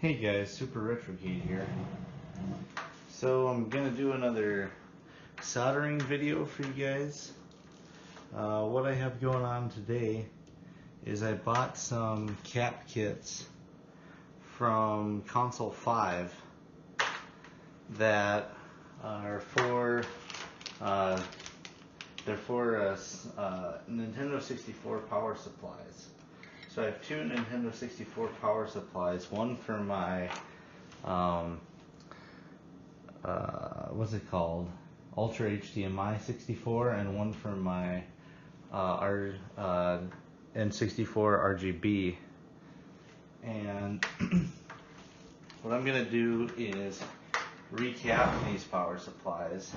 Hey guys, Super Retrocade here. So I'm gonna do another soldering video for you guys. What I have going on today is I bought some cap kits from Console5 that are for Nintendo 64 power supplies. So I have two Nintendo 64 power supplies, one for my what's it called, Ultra HDMI 64, and one for my N64 RGB. And what I'm gonna do is recap these power supplies.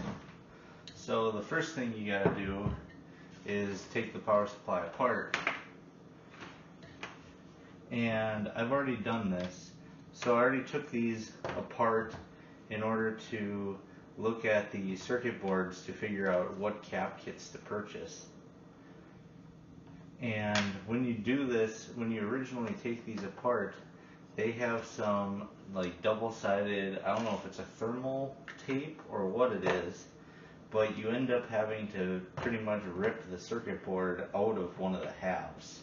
So the first thing you gotta do is take the power supply apart. And I've already done this. So I already took these apart in order to look at the circuit boards to figure out what cap kits to purchase. And when you do this, when you originally take these apart, they have some like double-sided, I don't know if it's a thermal tape or what it is, but you end up having to pretty much rip the circuit board out of one of the halves.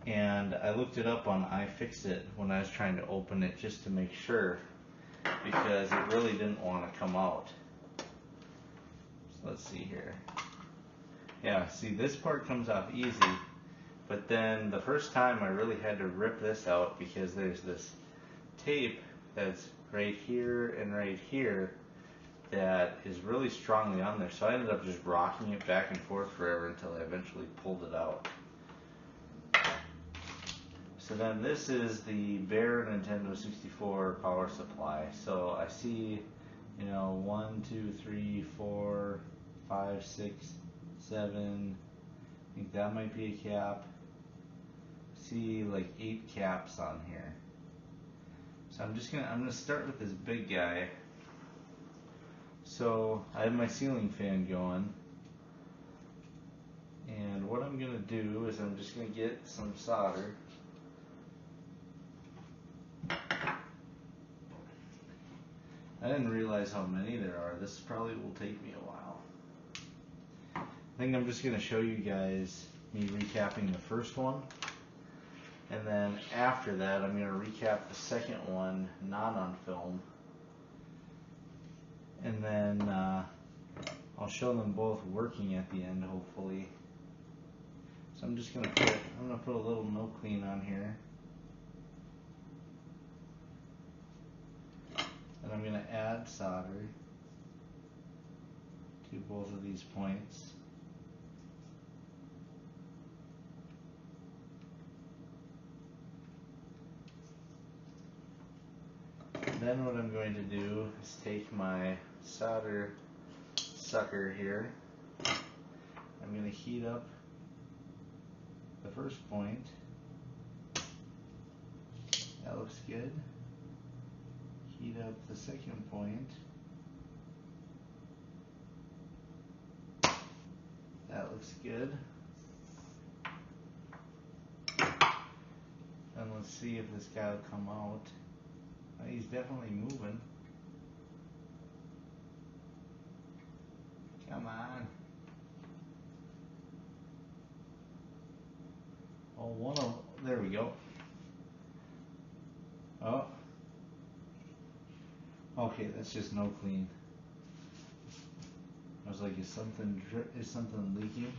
And I looked it up on iFixit when I was trying to open it just to make sure, because it really didn't want to come out. So let's see here. Yeah, see, this part comes off easy, but then the first time I really had to rip this out because there's this tape that's right here and right here that is really strongly on there. So I ended up just rocking it back and forth forever until I eventually pulled it out. So then this is the bare Nintendo 64 power supply. So I see, 1, 2, 3, 4, 5, 6, 7. I think that might be a cap. See like 8 caps on here. So I'm gonna start with this big guy. So I have my ceiling fan going. And what I'm gonna do is I'm just gonna get some solder. I didn't realize how many there are. This probably will take me a while. I think I'm just going to show you guys me recapping the first one. And then after that, I'm going to recap the second one, not on film. And then I'll show them both working at the end, hopefully. So I'm just going to put a little no clean on here. And I'm going to add solder to both of these points. Then what I'm going to do is take my solder sucker here. I'm going to heat up the first point. That looks good. Heat up the second point. That looks good. And let's see if this guy will come out. He's definitely moving. Come on. Oh, there we go. Oh. Okay, that's just no clean. I was like, is something leaking?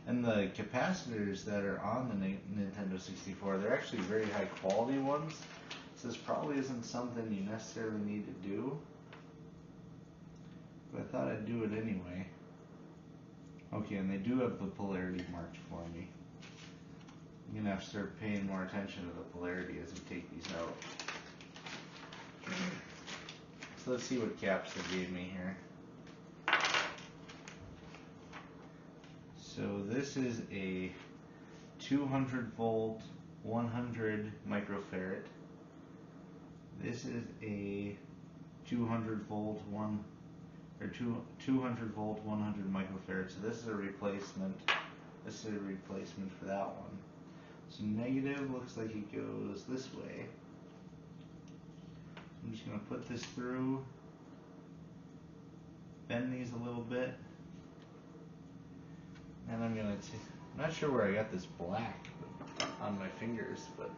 And the capacitors that are on the Nintendo 64, they're actually very high quality ones. So this probably isn't something you necessarily need to do. But I thought I'd do it anyway. Okay, and they do have the polarity marked for me. I'm gonna have to start paying more attention to the polarity as we take these out. So let's see what caps they gave me here. So this is a 200 volt, 100 microfarad. This is a 200 volt, 200 volt, 100 microfarad. So this is a replacement. This is a replacement for that one. So negative looks like it goes this way. I'm just going to put this through, bend these a little bit, and I'm not sure where I got this black on my fingers, but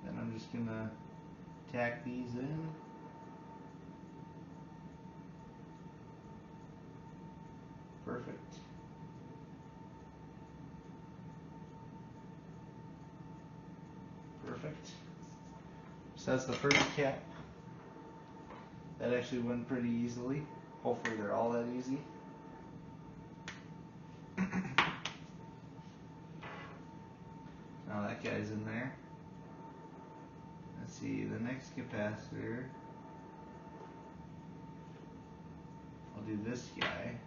then I'm just going to tack these in. Perfect. Perfect. So that's the first cap. That actually went pretty easily. Hopefully they're all that easy. Now that guy's in there. Let's see, the next capacitor. I'll do this guy.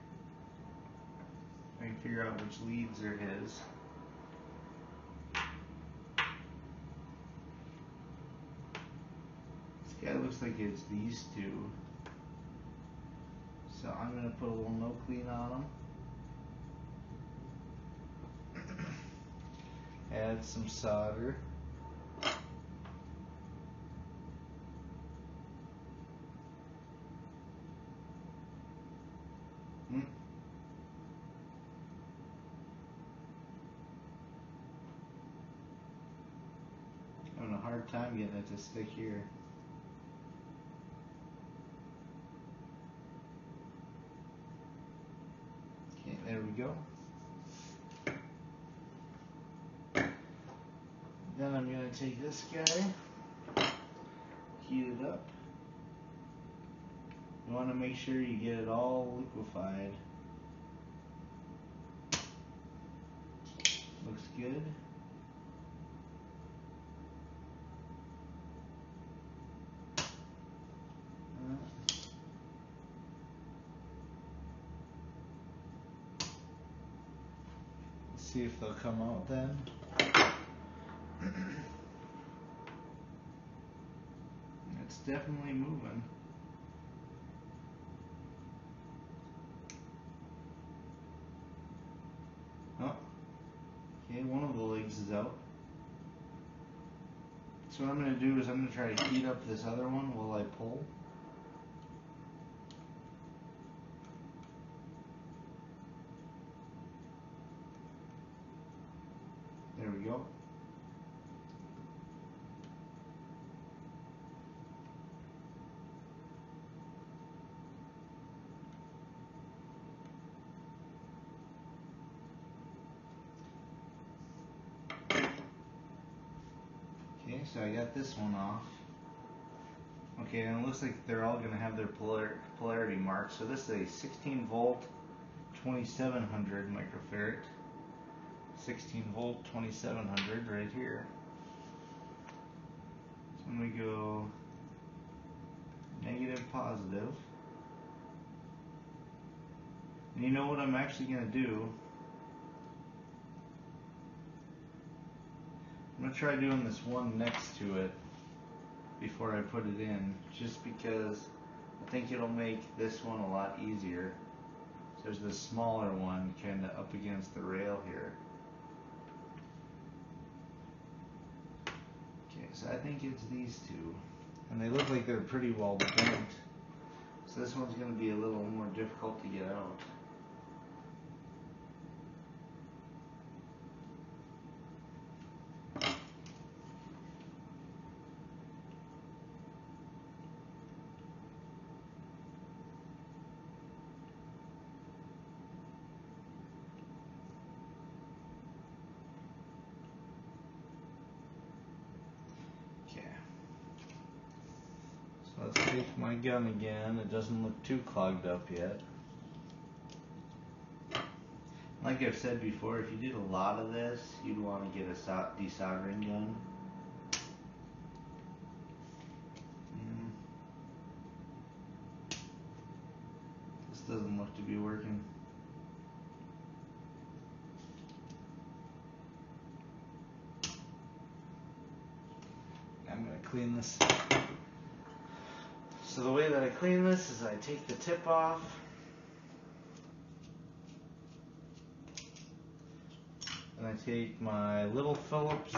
I can figure out which leads are his. This guy looks like it's these two. So I'm going to put a little no clean on them. Add some solder. Having a hard time getting it to stick here. Okay, there we go. Then I'm going to take this guy, heat it up. You want to make sure you get it all liquefied. Looks good. Let's see if they'll come out then. It's definitely moving. Oh, okay, one of the legs is out. So what I'm going to do is I'm going to try to heat up this other one while I pull. There we go. Okay, so I got this one off. Okay, and it looks like they're all going to have their polarity marks. So this is a 16 volt 2700 microfarad. 16 volt 2700 right here. So I'm going to go negative, positive. And you know what I'm actually going to do? I'm going to try doing this one next to it before I put it in, just because I think it'll make this one a lot easier. So there's this smaller one kind of up against the rail here. Okay, so I think it's these two. And they look like they're pretty well bent. So this one's going to be a little more difficult to get out. Let's take my gun again. It doesn't look too clogged up yet. Like I've said before, if you did a lot of this, you'd want to get a desoldering gun. This doesn't look to be working. I'm going to clean this. So the way that I clean this is I take the tip off, and I take my little Phillips,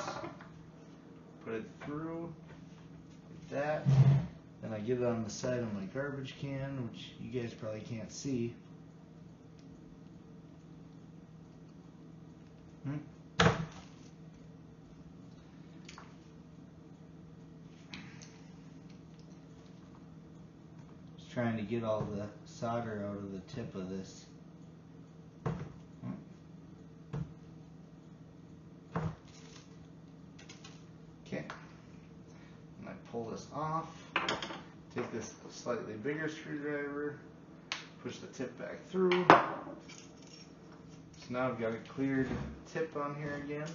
put it through, that. Then I get it on the side of my garbage can, which you guys probably can't see. Just trying to get all the solder out of the tip of this. Okay. And I pull this off. Take this slightly bigger screwdriver, push the tip back through. So now I've got a cleared tip on here again.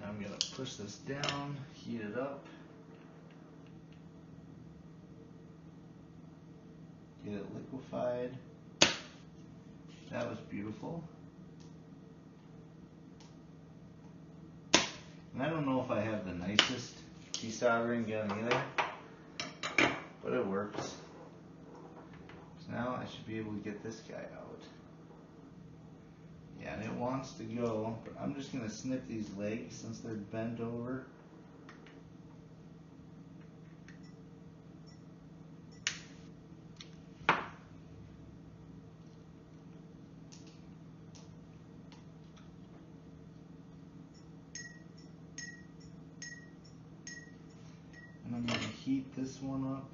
Now I'm going to push this down, heat it up, get it liquefied. That was beautiful. And I don't know if I have the nicest desoldering gun either, but it works. So now I should be able to get this guy out. Yeah, and it wants to go, but I'm just going to snip these legs since they're bent over. And I'm going to heat this one up.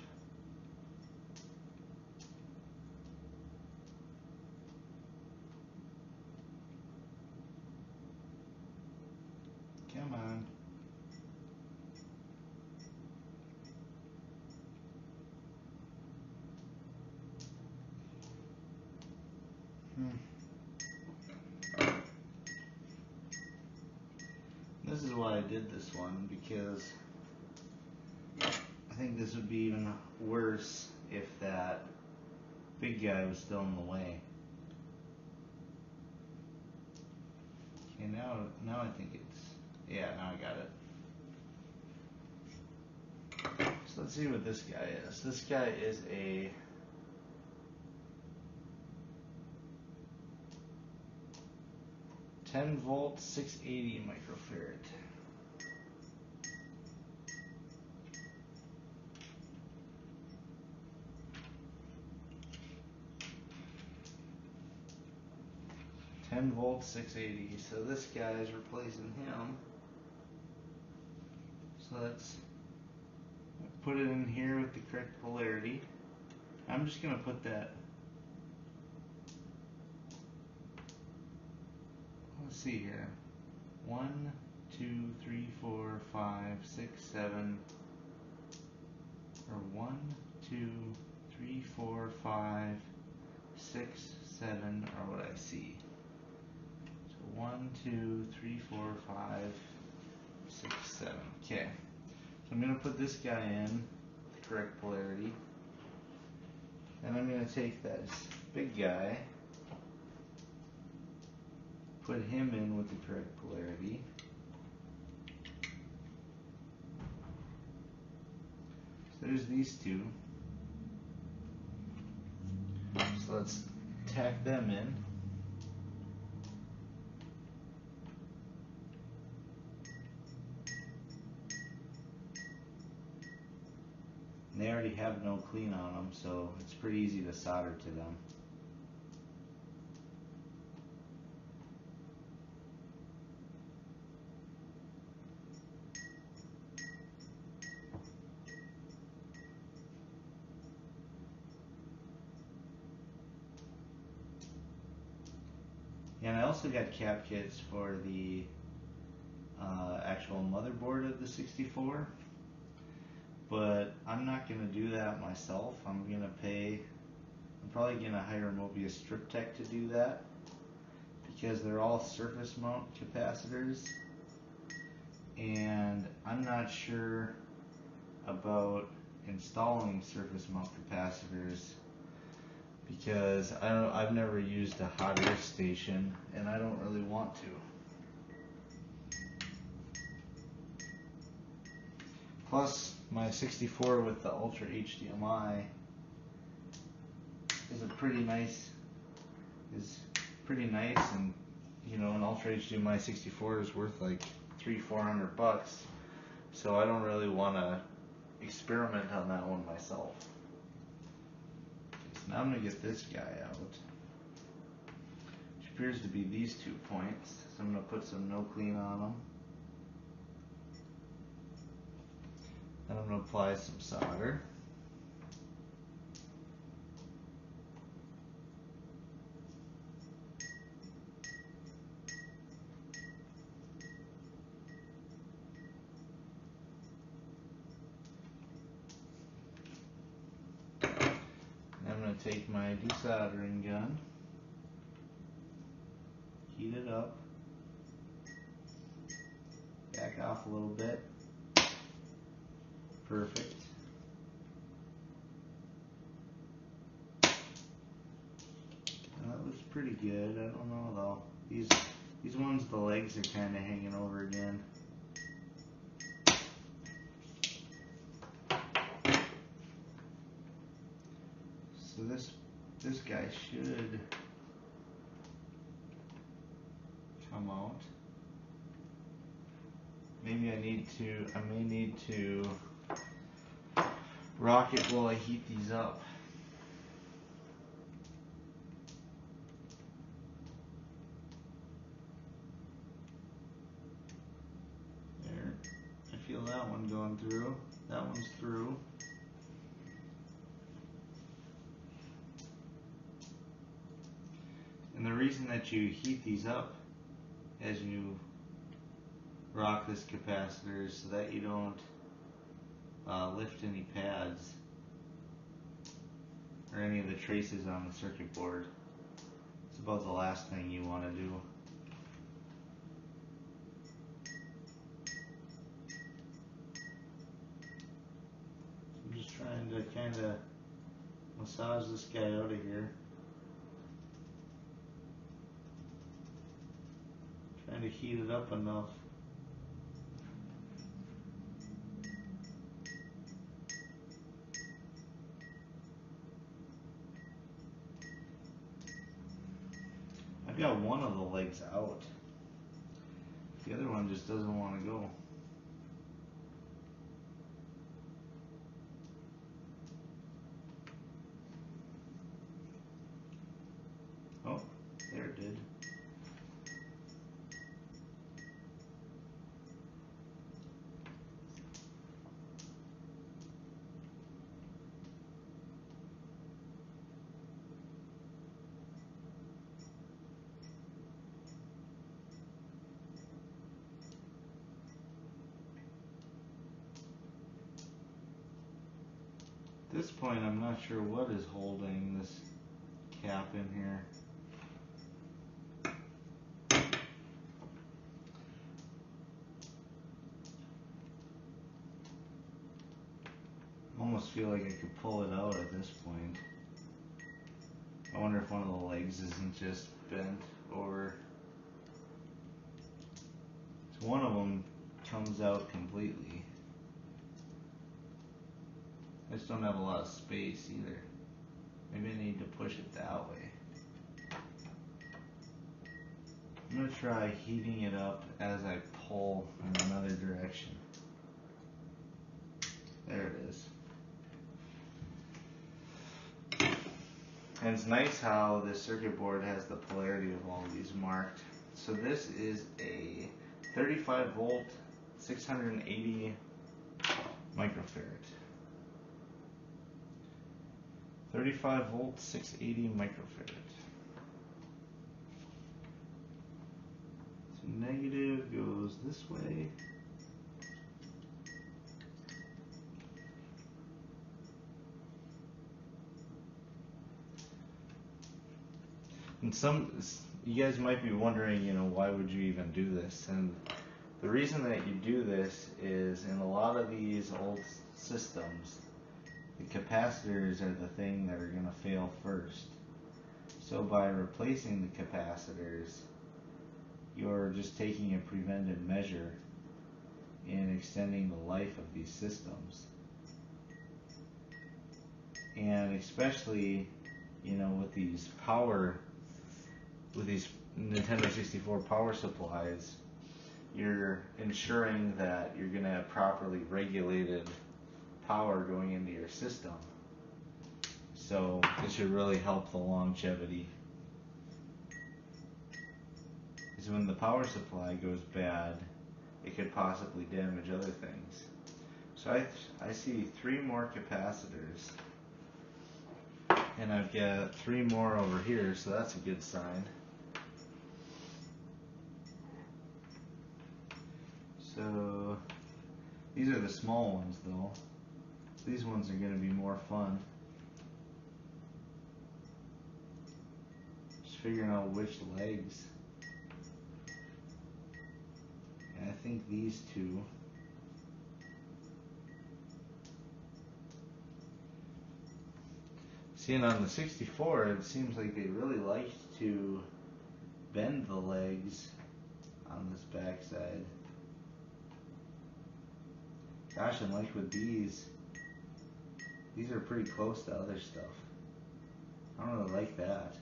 Come on. This is why I did this one, because I think this would be even worse if that big guy was still in the way. Okay, now I think it's, yeah, now I got it. So let's see what this guy is. This guy is a 10-volt 680 microfarad. .10-volt 680. So this guy is replacing him. So let's put it in here with the correct polarity. I'm just going to put that. Let's see here. 1, 2, 3, 4, 5, 6, 7. Or 1, 2, 3, 4, 5, 6, 7 are what I see. 1, 2, 3, 4, 5, 6, 7. Okay. So I'm going to put this guy in the correct polarity. And I'm going to take this big guy, put him in with the correct polarity. So there's these two. So let's tack them in. And they already have no clean on them, so it's pretty easy to solder to them. And I also got cap kits for the actual motherboard of the 64. But I'm not going to do that myself. I'm probably going to hire Mobius Strip Tech to do that, because they're all surface mount capacitors, and I'm not sure about installing surface mount capacitors because I've never used a hot air station, and I don't really want to. Plus, my 64 with the Ultra HDMI is pretty nice, and you know, an Ultra HDMI 64 is worth like $300-400, so I don't really want to experiment on that one myself. So now I'm going to get this guy out, which appears to be these 2 points. So I'm going to put some no clean on them. Then I'm going to apply some solder. I'm going to take my desoldering gun, heat it up, back off a little bit. Perfect. That looks pretty good. I don't know though. These ones, the legs are kind of hanging over again. So this guy should come out. Maybe I may need to rock it while I heat these up. There. I feel that one going through. That one's through. And the reason that you heat these up as you rock this capacitor is so that you don't lift any pads or any of the traces on the circuit board. It's about the last thing you want to do. I'm just trying to kind of massage this guy out of here. Trying to heat it up enough. I've got one of the legs out. The other one just doesn't want to go. Oh, there it did. At this point, I'm not sure what is holding this cap in here. I almost feel like I could pull it out at this point. I wonder if one of the legs isn't just bent over. So one of them comes out completely. I just don't have a lot of space either. Maybe I need to push it that way. I'm going to try heating it up as I pull in another direction. There it is. And it's nice how this circuit board has the polarity of all of these marked. So this is a 35 volt, 680 microfarad. 35 volt, 680 microfarad. So negative goes this way. And you guys might be wondering, you know, why would you even do this? And the reason that you do this is in a lot of these old systems, the capacitors are the thing that are going to fail first. So by replacing the capacitors, you're just taking a preventive measure in extending the life of these systems. And especially, you know, with these Nintendo 64 power supplies, you're ensuring that you're going to have properly regulated power going into your system. So it should really help the longevity. Because when the power supply goes bad, it could possibly damage other things. So I see 3 more capacitors. And I've got 3 more over here, so that's a good sign. So these are the small ones though. These ones are going to be more fun. Just figuring out which legs. And I think these 2. Seeing on the 64, it seems like they really liked to bend the legs on this backside. Gosh, and like with these are pretty close to other stuff. I don't really like that.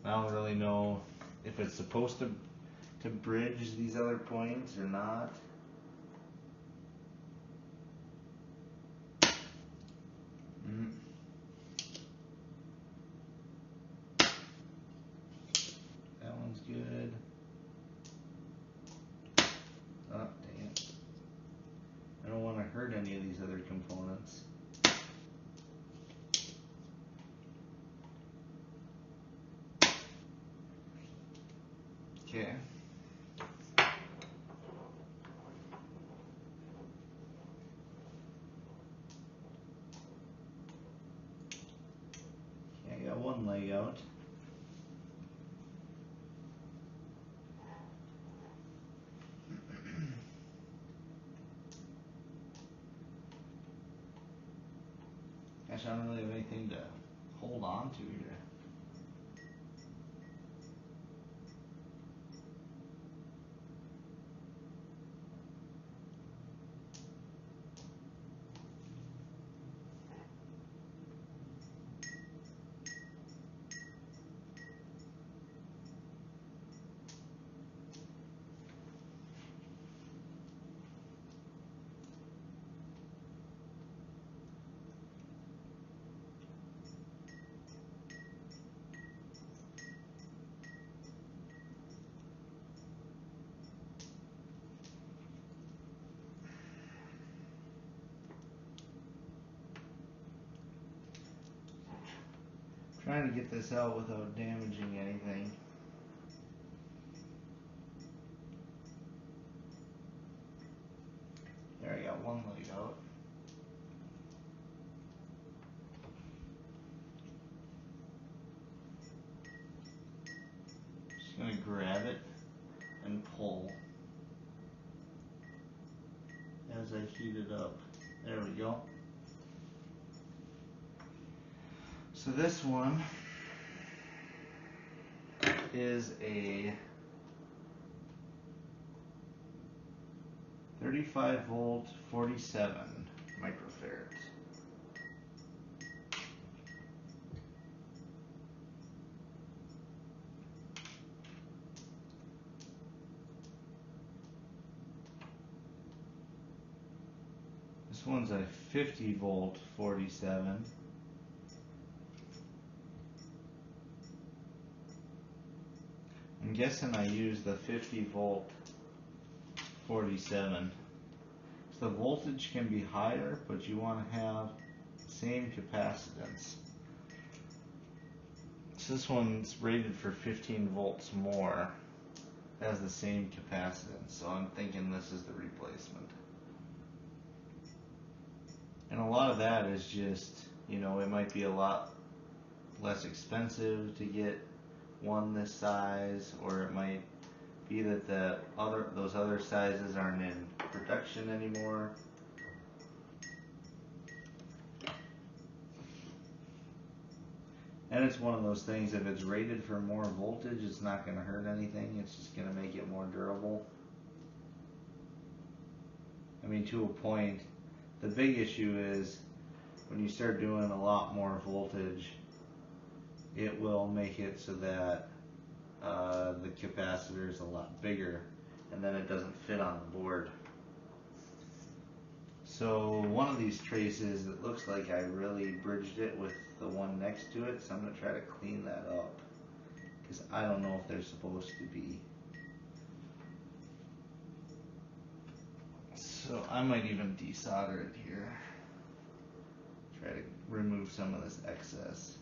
I don't really know if it's supposed to bridge these other points or not. That one's good. Oh, dang it. I don't want to hurt any of these other components. Okay. I got one leg out. Gosh, I don't really have anything to hold on to here. Trying to get this out without damaging anything. There, I got one leg out. Just gonna grab it and pull as I heat it up. There we go. So this one is a 35 volt 47 microfarads. This one's a 50 volt 47. I'm guessing I use the 50 volt 47. So the voltage can be higher, but you want to have the same capacitance. So this one's rated for 15 volts more. It has the same capacitance, so I'm thinking this is the replacement. And a lot of that is just, you know, it might be a lot less expensive to get one this size, or it might be that those other sizes aren't in production anymore. And it's one of those things, if it's rated for more voltage, it's not going to hurt anything, it's just going to make it more durable. I mean, to a point. The big issue is when you start doing a lot more voltage, it will make it so that the capacitor is a lot bigger, and then it doesn't fit on the board. So one of these traces, it looks like I really bridged it with the one next to it, so I'm going to try to clean that up, because I don't know if they're supposed to be. So I might even desolder it here. Try to remove some of this excess.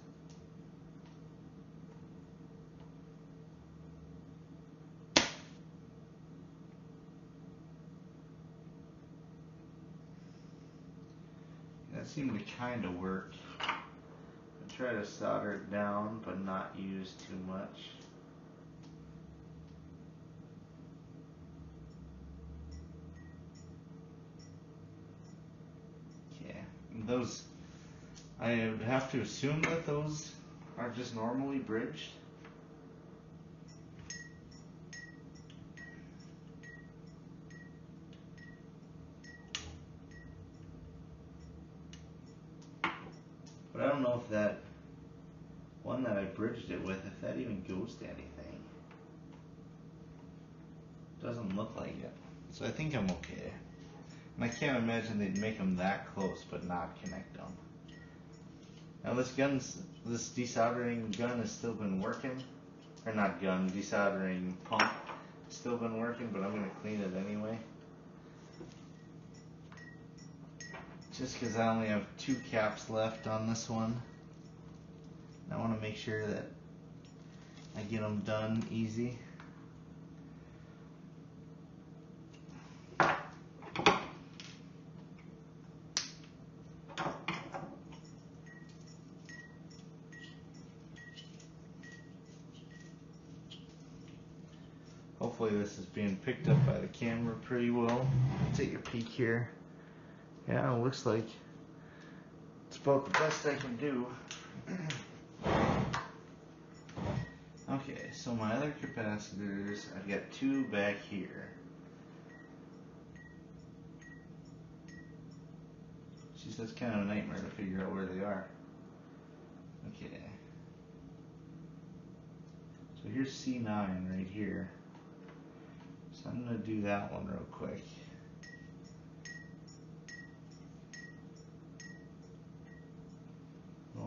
That seemed to kind of work. I try to solder it down, but not use too much. Okay, those, I would have to assume that those are just normally bridged. But I don't know if that one that I bridged it with, if that even goes to anything. Doesn't look like it. So I think I'm okay. And I can't imagine they'd make them that close but not connect them. Now this desoldering gun has still been working. Or not gun, desoldering pump has still been working, but I'm going to clean it anyway. Just because I only have 2 caps left on this one. I want to make sure that I get them done easy. Hopefully this is being picked up by the camera pretty well. Take a peek here. Yeah, it looks like it's about the best I can do. Okay, so my other capacitors, I've got 2 back here. Jeez, that's kind of a nightmare to figure out where they are. Okay. So here's C9 right here. So I'm going to do that one real quick.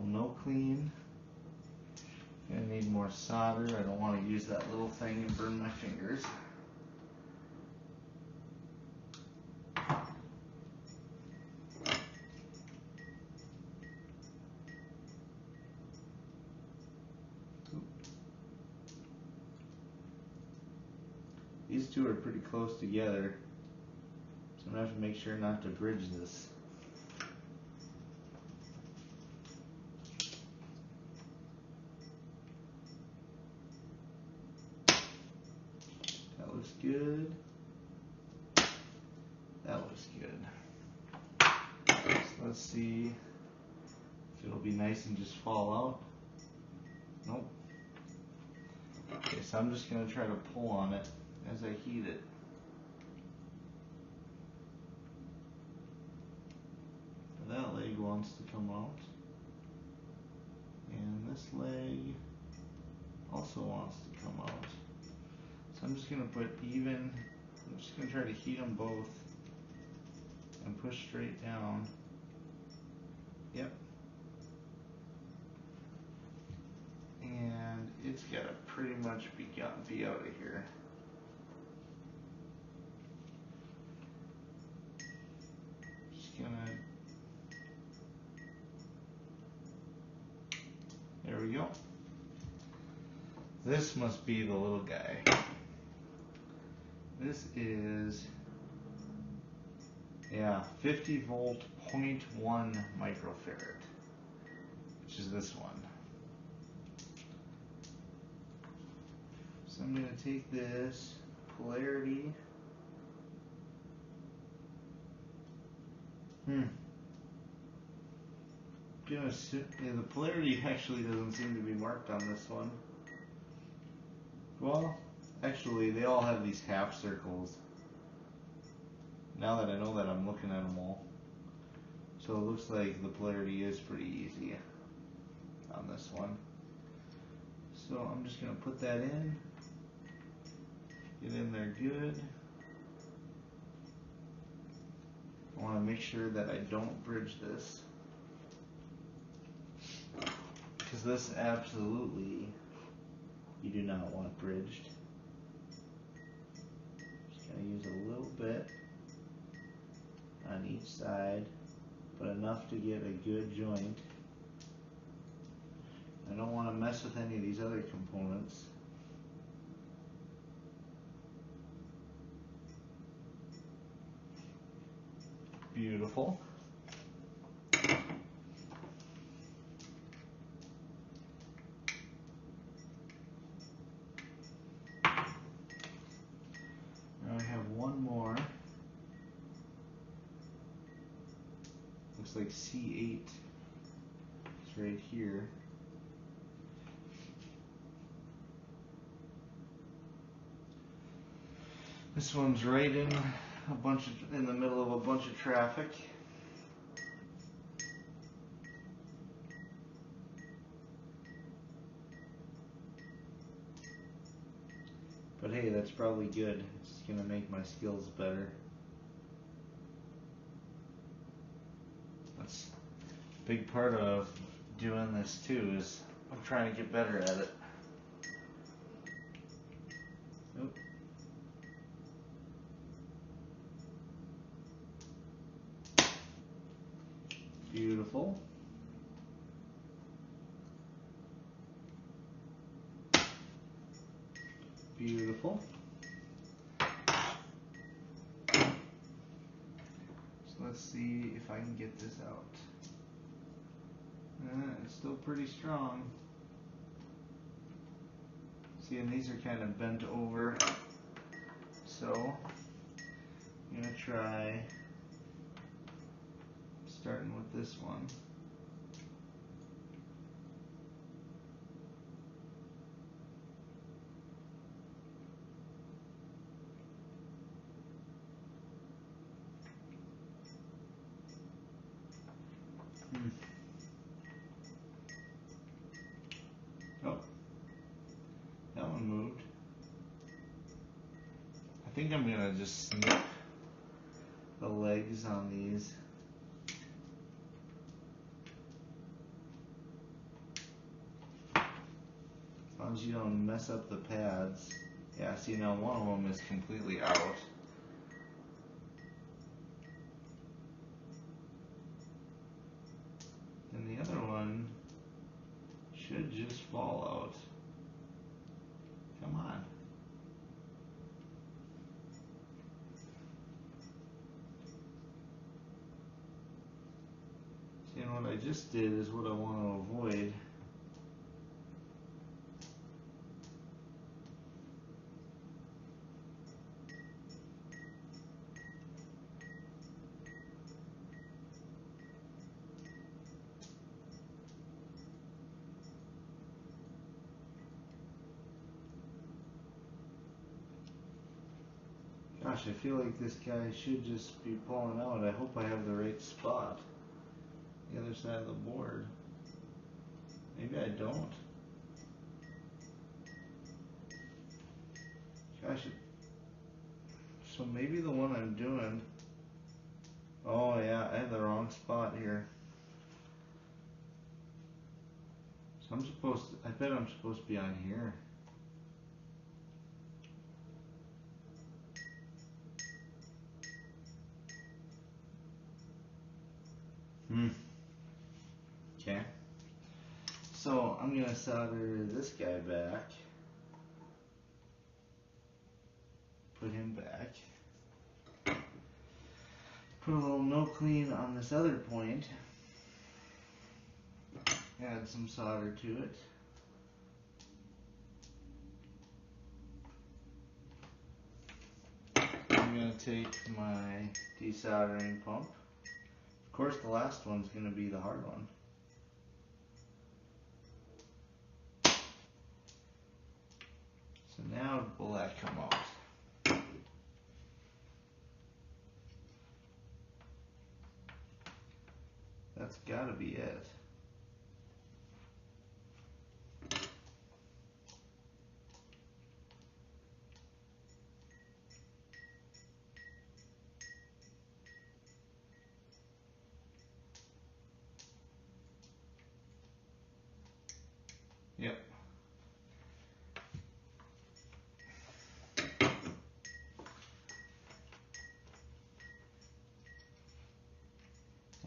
No clean. Gonna need more solder. I don't want to use that little thing and burn my fingers. These two are pretty close together, so I'm gonna have to make sure not to bridge this. That looks good. That looks good. So let's see if it'll be nice and just fall out. Nope. Okay, so I'm just gonna try to pull on it as I heat it. That leg wants to come out, and this leg also wants to come out. So I'm just going to put even, I'm just going to try to heat them both and push straight down. Yep. And it's got to pretty much be out of here. Just gonna, there we go. This must be the little guy. This is, yeah, 50 volt 0.1 microfarad, which is this one. So I'm going to take this polarity. Yeah, the polarity actually doesn't seem to be marked on this one. Well, actually, they all have these half circles. Now that I know that, I'm looking at them all. So it looks like the polarity is pretty easy on this one. So I'm just going to put that in, get in there good. I want to make sure that I don't bridge this, because this absolutely you do not want bridged. Just going to use a little bit on each side, but enough to get a good joint. I don't want to mess with any of these other components. Beautiful. Now I have one more. Looks like C8. It's right here. This one's right in the middle of a bunch of traffic. But hey, that's probably good. It's gonna make my skills better. That's a big part of doing this too, is I'm trying to get better at it. Oop. Beautiful. Beautiful. So let's see if I can get this out. It's still pretty strong. See, and these are kind of bent over. So I'm gonna try starting with this one. Oh, that one moved. I think I'm gonna just snip the legs on these. As long as you don't mess up the pads. Yeah, see, now one of them is completely out. And the other one should just fall out. Come on. See, and what I just did is what I want to avoid. Gosh, I feel like this guy should just be pulling out. I hope I have the right spot. The other side of the board. Maybe I don't. Gosh, so maybe the one I'm doing. Oh yeah, I have the wrong spot here. So I bet I'm supposed to be on here. Okay. So I'm gonna solder this guy back. Put him back. Put a little no clean on this other point. Add some solder to it. I'm going to take my desoldering pump. Of course, the last one's going to be the hard one. So now will that come out? That's got to be it.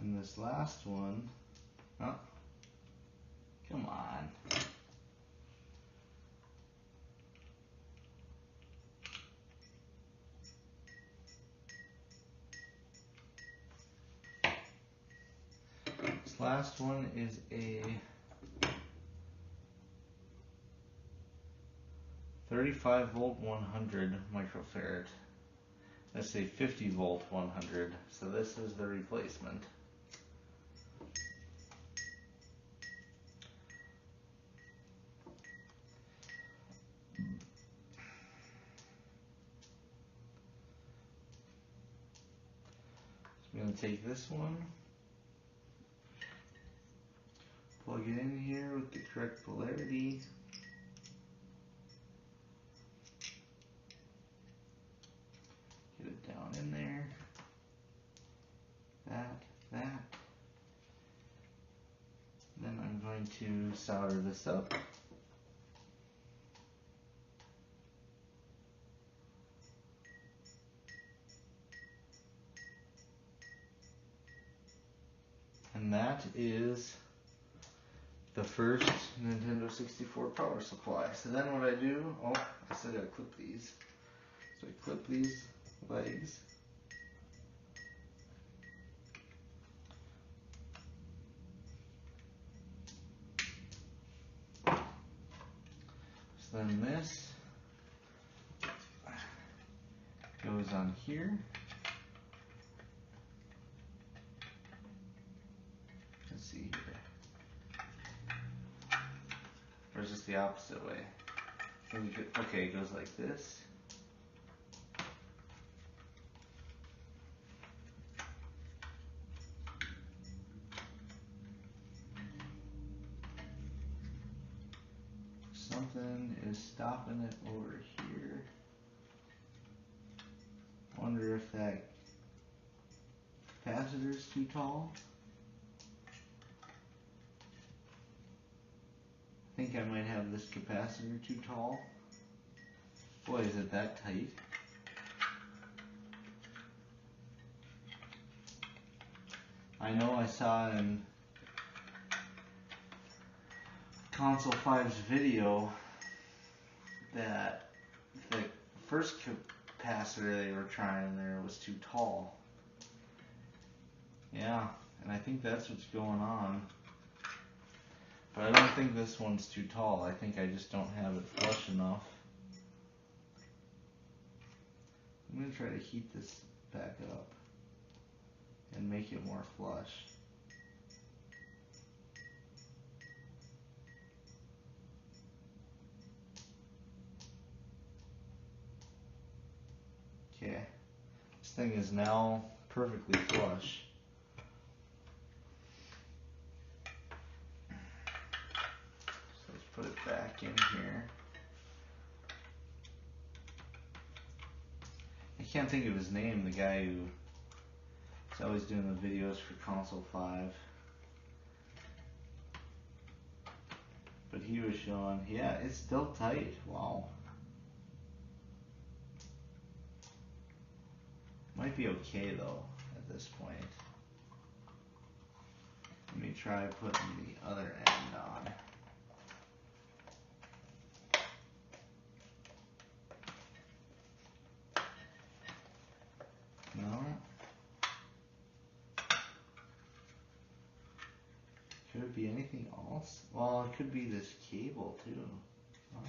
And this last one, oh, come on. This last one is a 35 volt 100 microfarad. Let's say 50 volt 100. So this is the replacement. I'm going to take this one, plug it in here with the correct polarity. Get it down in there. That. Then I'm going to solder this up. And that is the first Nintendo 64 power supply. So then what I do, oh, I still gotta clip these. So I clip these legs. So then this goes on here. Let's see here. Or is this the opposite way? Okay, it goes like this. Something is stopping it over here. Wonder if that capacitor's too tall. I think I might have this capacitor too tall. Boy, is it that tight. I know I saw in Console5's video that the first capacitor they were trying there was too tall. Yeah, and I think that's what's going on. But I don't think this one's too tall. I think I just don't have it flush enough. I'm going to try to heat this back up and make it more flush. Okay, this thing is now perfectly flush. So let's put it back in here. I can't think of his name, the guy who is always doing the videos for Console5. But he was showing, yeah, it's still tight. Wow. Might be okay though at this point. Let me try putting the other end on. No. Could it be anything else? Well, it could be this cable too. Oh.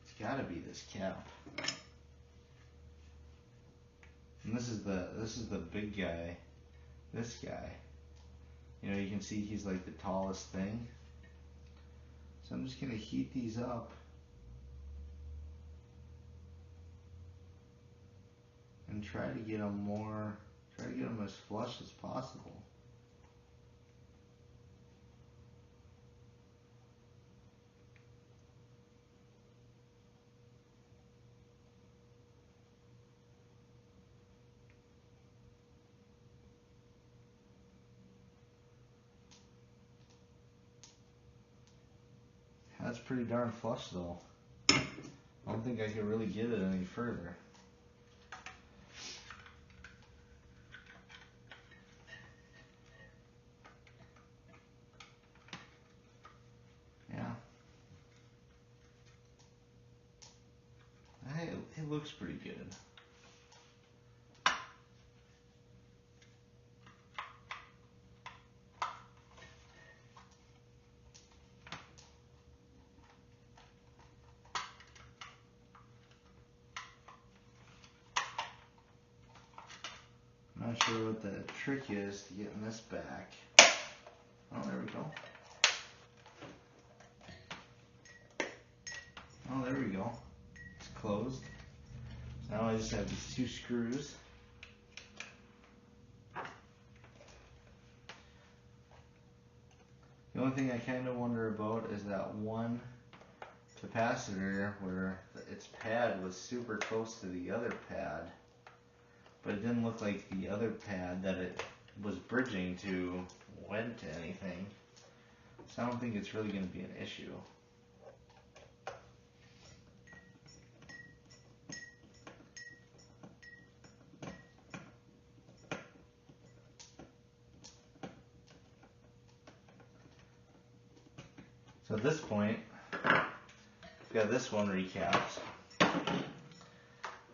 It's gotta be this cap. And this is the big guy. This guy. You know, you can see he's like the tallest thing. So I'm just gonna heat these up and try to get them as flush as possible. That's pretty darn flush though. I don't think I could really get it any further. it looks pretty good. Not sure what the trick is to getting this back. Oh, there we go. Oh, there we go. It's closed. So now I just have these two screws. The only thing I kind of wonder about is that one capacitor where its pad was super close to the other pad, but it didn't look like the other pad that it was bridging to went to anything. So I don't think it's really going to be an issue. So at this point, we've got this one recapped,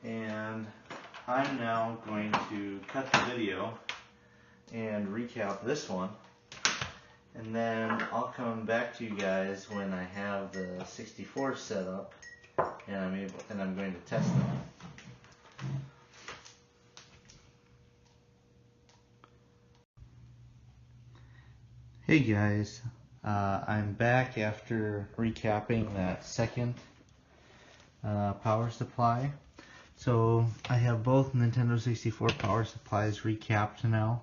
and I'm now going to cut the video and recap this one, and then I'll come back to you guys when I have the 64 set up and I'm going to test them. Hey guys, I'm back after recapping that second power supply. So I have both Nintendo 64 power supplies recapped now,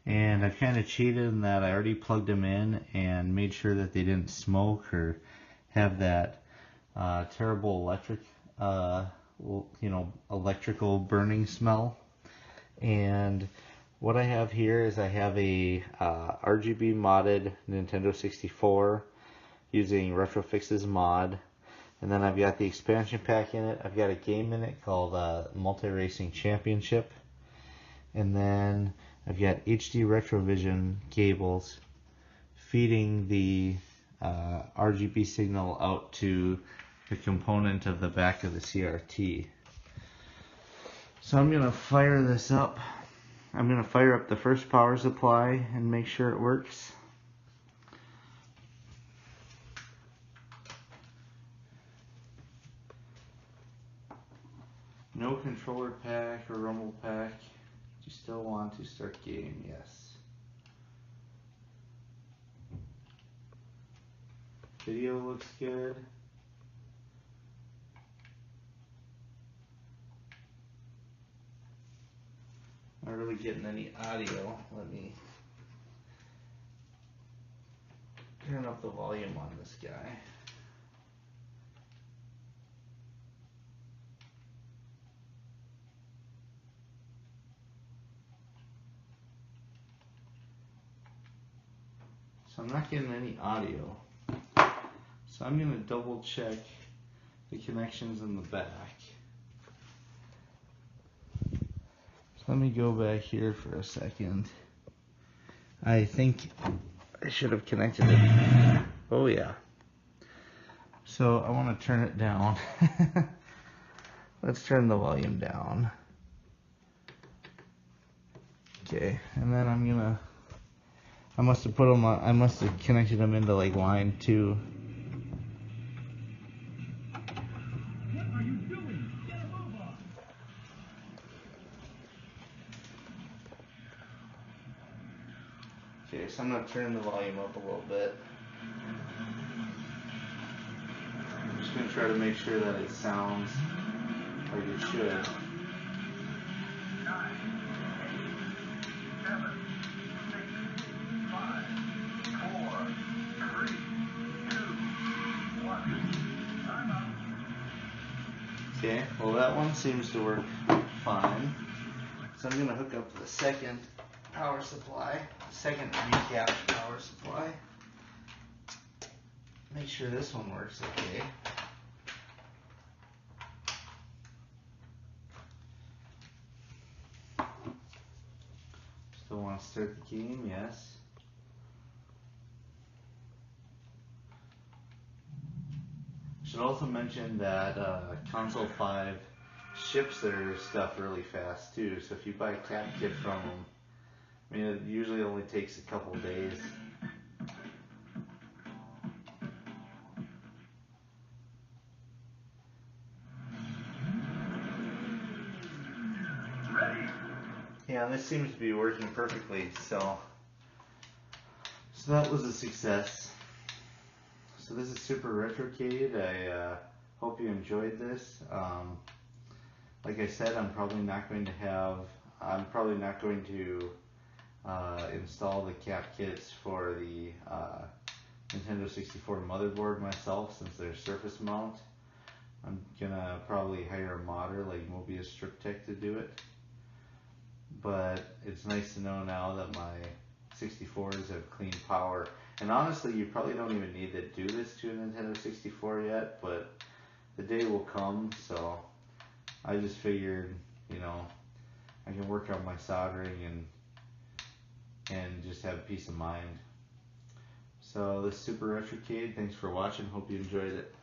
and I've kind of cheated in that I already plugged them in and made sure that they didn't smoke or have that terrible electrical burning smell. And what I have here is I have a RGB modded Nintendo 64 using Retrofix's mod, and then I've got the expansion pack in it. I've got a game in it called Multi Racing Championship, and then I've got HD Retrovision cables feeding the RGB signal out to the component of the back of the CRT. So I'm going to fire this up. I'm going to fire up the first power supply and make sure it works. No controller pack or rumble pack. Do you still want to start game? Yes. Video looks good. Not really getting any audio. Let me turn up the volume on this guy. So I'm not getting any audio. So I'm going to double check the connections in the back. So let me go back here for a second. I think I should have connected it. Oh yeah. So I want to turn it down. Let's turn the volume down. Okay, and then I must have connected them into like line 2. What are you doing? Get a move on. Okay, so I'm going to turn the volume up a little bit. I'm just going to try to make sure that it sounds like it should. 9, 8, 7, 6, 5, 4, 3, 2, 1. Time out. Okay, well that one seems to work fine. So I'm going to hook up the second power supply, second recapped power supply. Make sure this one works okay. Still want to start the game? Yes. Should also mention that Console5 ships their stuff really fast too. So if you buy a cap kit from them, I mean, it usually only takes a couple days. Yeah, this seems to be working perfectly, so that was a success. So this is Super Retrocade. I hope you enjoyed this. Like I said, I'm probably not going to install the cap kits for the Nintendo 64 motherboard myself, since they're surface mount. I'm gonna probably hire a modder like Mobius Strip Tech to do it. But it's nice to know now that my 64s have clean power. And honestly, you probably don't even need to do this to a Nintendo 64 yet, but the day will come, so I just figured, you know, I can work on my soldering and just have peace of mind. So this is Super Retrocade. Thanks for watching. Hope you enjoyed it.